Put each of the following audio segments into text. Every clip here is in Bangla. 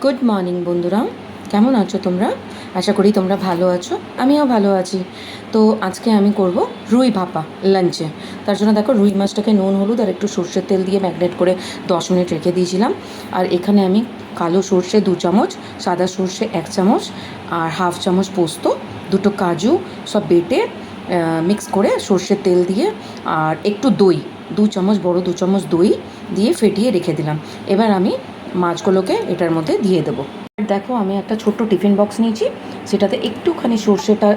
গুড মর্নিং বন্ধুরা, কেমন আছো তোমরা? আশা করি তোমরা ভালো আছো, আমিও ভালো আছি। তো আজকে আমি করব রুই ভাপা লাঞ্চে। তার জন্য দেখো, রুই মাছটাকে নুন হলুদ আর একটু সর্ষের তেল দিয়ে ম্যাগনেট করে 10 মিনিট রেখে দিয়েছিলাম। আর এখানে আমি কালো সর্ষে 2 চামচ, সাদা সর্ষে 1 চামচ আর হাফ চামচ পোস্ত, দুটো কাজু সব বেটে মিক্স করে সর্ষের তেল দিয়ে আর একটু দই, 2 চামচ, বড় 2 চামচ দই দিয়ে ফেটিয়ে রেখে দিলাম। এবার আমি মাছগুলোকে এটার মধ্যে দিয়ে দেবো। দেখো, আমি একটা ছোট্ট টিফিন বক্স নিয়েছি, সেটাতে একটুখানি সর্ষেটা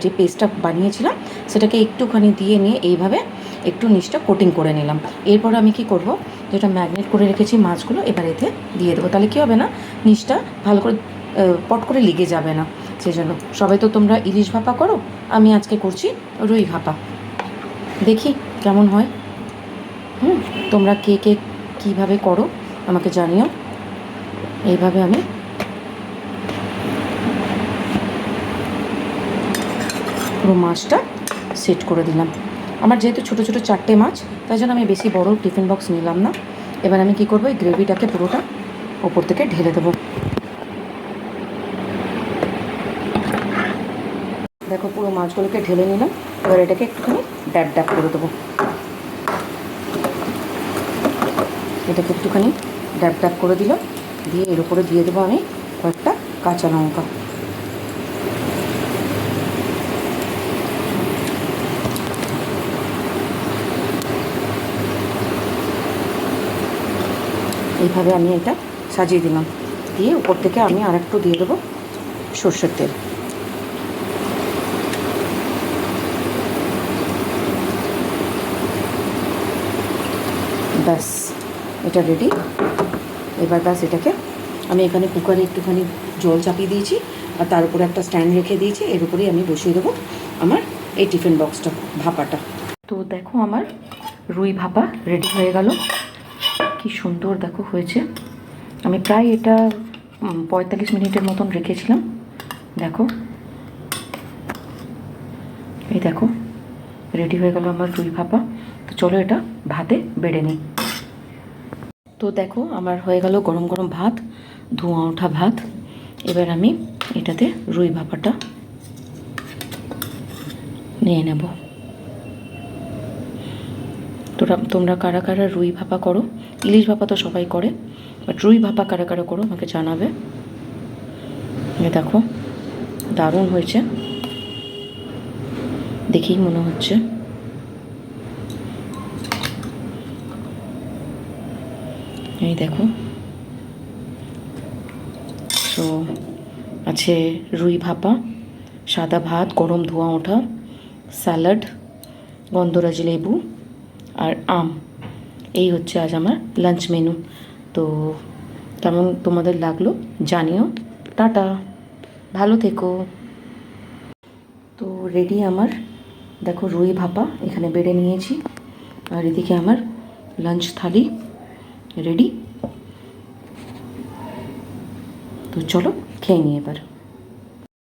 যে পেস্টটা বানিয়েছিলাম সেটাকে একটুখানি দিয়ে নিয়ে এইভাবে একটু নিচটা কোটিং করে নিলাম। এরপর আমি কি করব, যেটা ম্যাগনেট করে রেখেছি মাছগুলো এবার এতে দিয়ে দেবো। তাহলে কী হবে না, নিচটা ভালো করে পট করে লেগে যাবে না। সেই জন্য সবাই তো তোমরা ইলিশ ভাপা করো, আমি আজকে করছি রুই ভাপা। দেখি কেমন হয়। তোমরা কে কে কীভাবে করো আমাকে জানিও। এইভাবে আমি পুরো মাছটা সেট করে দিলাম। আমার যেহেতু ছোটো ছোটো 4টে মাছ, তাই জন্য আমি বেশি বড় টিফিন বক্স নিলাম না। এবার আমি কি করব, এই গ্রেভিটাকে পুরোটা ওপর থেকে ঢেলে দেবো। দেখো, পুরো মাছগুলোকে ঢেলে নিলাম। এবার এটাকে একটুখানি ড্যাব ড্যাব করে দেবো। এটাকে একটুখানি ড্যাব ড্যাব করে দিলাম, দিয়ে এর উপরে দিয়ে দেবো আমি কয়েকটা কাঁচা লঙ্কা। এইভাবে আমি এটা সাজিয়ে দিলাম, দিয়ে উপর থেকে আমি আর একটু দিয়ে দেবো সর্ষের তেল। ব্যাস, এটা রেডি। এবার ব্যাস, এটাকে আমি এখানে কুকারে একটুখানি জল চাপিয়ে দিয়েছি আর তার উপরে একটা স্ট্যান্ড রেখে দিয়েছি। এর উপরেই আমি বসিয়ে দেবো আমার এই টিফিন বক্সটা, ভাপাটা। তো দেখো, আমার রুই ভাপা রেডি হয়ে গেল। কি সুন্দর দেখো হয়েছে। আমি প্রায় এটা 45 মিনিটের মতন রেখেছিলাম। দেখো, এই দেখো রেডি হয়ে গেল আমার রুই ভাপা। তো চলো এটা ভাতে বেড়ে নিই। তো দেখো, আমার হয়ে গেল গরম গরম ভাত, ধোঁয়া ওঠা ভাত। এবার আমি এটাতে রুই ভাপাটা নিয়ে নেব। তোমরা কারা কারা রুই ভাপা করো? ইলিশ ভাপা তো সবাই করে, বাট রুই ভাপা কারা কারা করো আমাকে জানাবে। দেখো, দারুণ হয়েছে, দেখেই মনে হচ্ছে। এই দেখো, তো আছে রুই ভাপা, সাদা ভাত, গরম ধোঁয়া ওঠা, স্যালাড, গন্ধরাজ লেবু আর আম। এই হচ্ছে আজ আমার লাঞ্চ মেনু। তো কেমন তোমাদের লাগলো জানিও। টাটা, ভালো থেকো। তো রেডি আমার, দেখো রুই ভাপা এখানে বেড়ে নিয়েছি আর এদিকে আমার লাঞ্চ থালি রেডি। তো চলো খেয়ে নিই এবার।